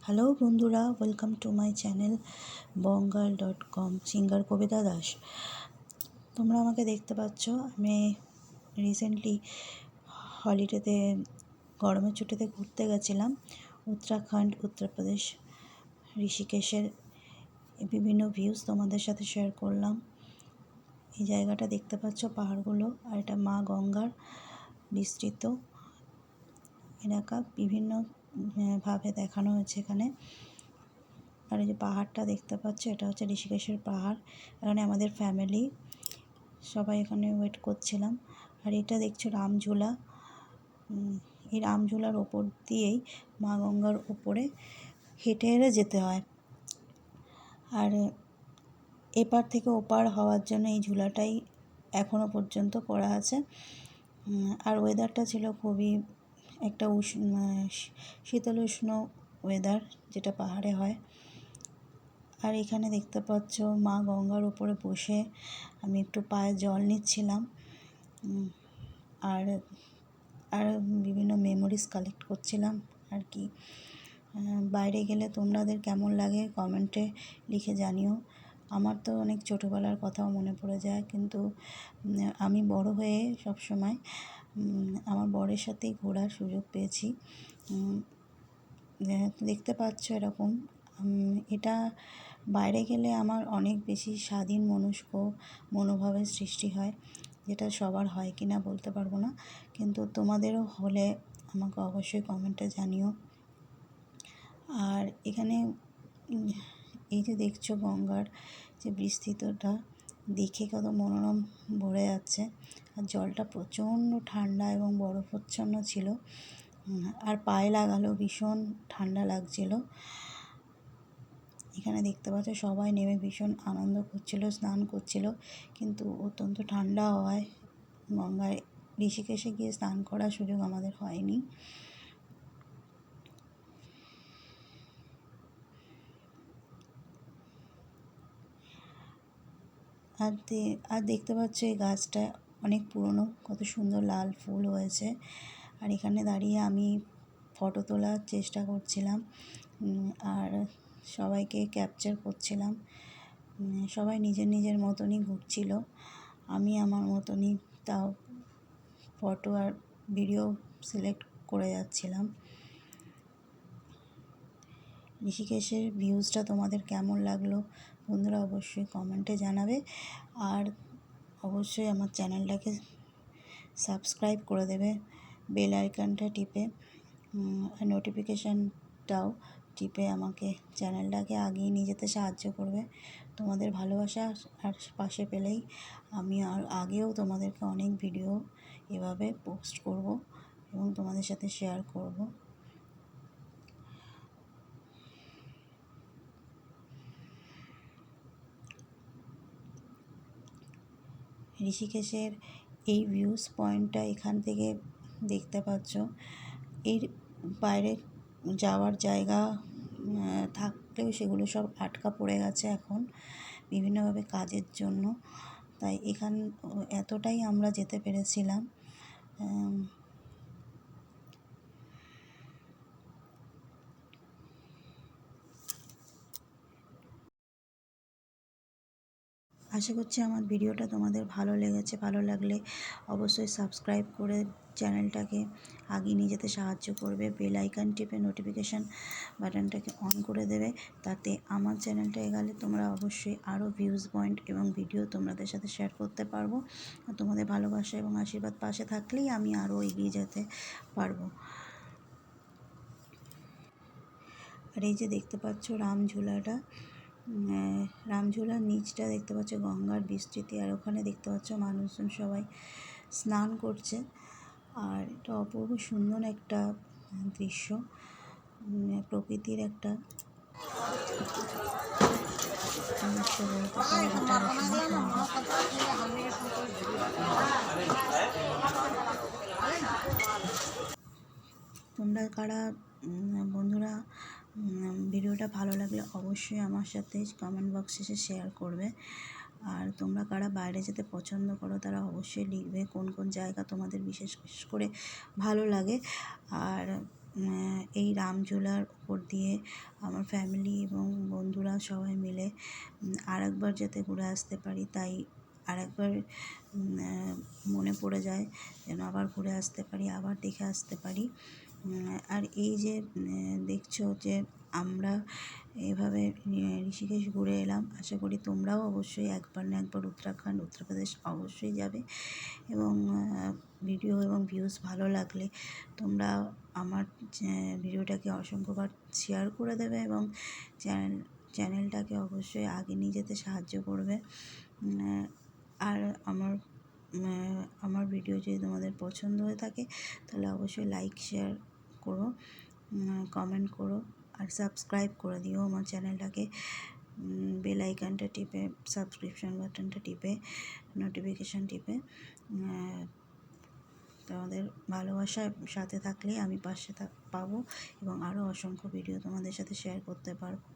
Hello বন্ধুরা, welcome to my channel bongal.com singer Kabita Das. তোমরা আমাকে দেখতে পাচ্ছ, আমি রিসেন্টলি হলিডেতে গরমের ছুটিতে ঘুরতে গেছিলাম উত্তরাখণ্ড, উত্তরপ্রদেশ, ঋষিকেশের বিভিন্ন ভিউজ তোমাদের সাথে শেয়ার করলাম। এই জায়গাটা দেখতে পাচ্ছ, পাহাড়গুলো, আর এটা মা গঙ্গার বিস্তৃত এলাকা বিভিন্ন ভাবে দেখানো হয়েছে এখানে। আর এই যে পাহাড়টা দেখতে পাচ্ছ, এটা হচ্ছে ঋষিকেশের পাহাড়। এখানে আমাদের ফ্যামিলি সবাই এখানে ওয়েট করছিলাম। আর এটা দেখছো রামঝুলা। এই রামঝুলার ওপর দিয়েই মা গঙ্গার উপরে হেঁটে হেঁটে যেতে হয়। আর এপার থেকে ওপার হওয়ার জন্য এই ঝুলাটাই এখনও পর্যন্ত করা আছে। আর ওয়েদারটা ছিল খুবই একটা শীতল উষ্ণ ওয়েদার, যেটা পাহাড়ে হয়। আর এখানে দেখতে পাচ্ছ মা গঙ্গার উপরে বসে আমি একটু পায়ে জল নিচ্ছিলাম আর আর বিভিন্ন মেমোরিজ কালেক্ট করছিলাম আর কি। বাইরে গেলে তোমাদের কেমন লাগে কমেন্টে লিখে জানিও। আমার তো অনেক ছোটোবেলার কথাও মনে পড়ে যায়, কিন্তু আমি বড় হয়ে সব সময় আমার বরের সাথেই ঘোরার সুযোগ পেয়েছি। দেখতে পাচ্ছ এরকম, এটা বাইরে গেলে আমার অনেক বেশি স্বাধীন মনস্ক মনোভাবের সৃষ্টি হয়, যেটা সবার হয় কি না বলতে পারবো না, কিন্তু তোমাদেরও হলে আমাকে অবশ্যই কমেন্টে জানিও। আর এখানে এই যে দেখছো গঙ্গার যে বিস্তৃতটা দেখে কত মনোরম ভরে যাচ্ছে। আর জলটা প্রচণ্ড ঠান্ডা এবং বরফাচ্ছন্ন ছিল, আর পায়ে লাগালো ভীষণ ঠান্ডা লাগছিল। এখানে দেখতে পাচ্ছ সবাই নেমে ভীষণ আনন্দ করছিল, স্নান করছিল, কিন্তু অত্যন্ত ঠান্ডা হওয়ায় গঙ্গায় ঋষিকেশে গিয়ে স্নান করার সুযোগ আমাদের হয়নি। আর দেখতে পাচ্ছ এই গাছটা অনেক পুরনো, কত সুন্দর লাল ফুল হয়েছে। আর এখানে দাঁড়িয়ে আমি ফটো তোলার চেষ্টা করছিলাম আর সবাইকে ক্যাপচার করছিলাম। সবাই নিজের নিজের মতনই ঘুরছিল, আমি আমার মতনই তাও ফটো আর ভিডিও সিলেক্ট করে যাচ্ছিলাম। ঋষিকেশের ভিউজটা তোমাদের কেমন লাগলো বন্ধুরা অবশ্যই কমেন্টে জানাবে। আর অবশ্যই আমার চ্যানেলটাকে সাবস্ক্রাইব করে দেবে, বেল আইকনটা টিপে আর নোটিফিকেশানটাও টিপে আমাকে চ্যানেলটাকে আগিয়ে নিয়ে যেতে সাহায্য করবে। তোমাদের ভালোবাসা আর পাশে পেলেই আমি আর আগেও তোমাদেরকে অনেক ভিডিও এভাবে পোস্ট করব এবং তোমাদের সাথে শেয়ার করব। ঋষিকেশের এই ভিউজ পয়েন্টটা এখান থেকে দেখতে পাচ্ছ। এর বাইরে যাওয়ার জায়গা থাকলেও সেগুলো সব আটকা পড়ে গেছে এখন বিভিন্নভাবে কাজের জন্য, তাই এতটাই আমরা যেতে পেরেছিলাম। আশা করছি আমার ভিডিওটা তোমাদের ভালো লেগেছে। ভালো লাগলে অবশ্যই সাবস্ক্রাইব করে চ্যানেলটাকে আগিয়ে নিয়ে যেতে সাহায্য করবে। বেল আইকন টিপে নোটিফিকেশান বাটনটাকে অন করে দেবে, তাতে আমার চ্যানেলটা এগোলে তোমরা অবশ্যই আরও ভিউজ পয়েন্ট এবং ভিডিও তোমাদের সাথে শেয়ার করতে পারবো। তোমাদের ভালোবাসা এবং আশীর্বাদ পাশে থাকলেই আমি আরও এগিয়ে যেতে পারবো। আর এই যে দেখতে পাচ্ছ রামঝুলাটা, রামঝুলার নিচটা দেখতে পাচ্ছ গঙ্গার বিস্তৃতি, আর ওখানে দেখতে পাচ্ছ মানুষজন সবাই স্নান করছে। আর এটা অপূর্ব সুন্দর একটা দৃশ্য, প্রকৃতির একটা তোমরা কারা বন্ধুরা ভিডিওটা ভালো লাগলে অবশ্যই আমার সাথে কমেন্ট বক্সে এসে শেয়ার করবে। আর তোমরা কারা বাইরে যেতে পছন্দ করো তারা অবশ্যই লিখবে কোন কোন জায়গা তোমাদের বিশেষ করে ভালো লাগে। আর এই রামঝোলার উপর দিয়ে আমার ফ্যামিলি এবং বন্ধুরা সবাই মিলে আরেকবার যাতে ঘুরে আসতে পারি, তাই আরেকবার মনে পড়ে যায় যেন আবার ঘুরে আসতে পারি, আবার দেখে আসতে পারি। আর এই যে দেখছো যে আমরা এভাবে ঋষিকেশ ঘুরে এলাম, আশা করি তোমরাও অবশ্যই একবার না একবার উত্তরাখণ্ড, উত্তরপ্রদেশ অবশ্যই যাবে। এবং ভিডিও এবং ভিউজ ভালো লাগলে তোমরা আমার ভিডিওটাকে অসংখ্যবার শেয়ার করে দেবে এবং চ্যানেলটাকে অবশ্যই আগে নিয়ে যেতে সাহায্য করবে। আর আমার ভিডিও যদি তোমাদের পছন্দ হয়ে থাকে তাহলে অবশ্যই লাইক শেয়ার করো, কমেন্ট করো আর সাবস্ক্রাইব করে দিও আমার চ্যানেলটাকে। বেল আইকনটা টিপে, সাবস্ক্রিপশন বাটনটা টিপে, নোটিফিকেশান টিপে তোমাদের ভালোবাসার সাথে থাকলে আমি পাশে পাবো এবং আরও অসংখ্য ভিডিও তোমাদের সাথে শেয়ার করতে পারবো।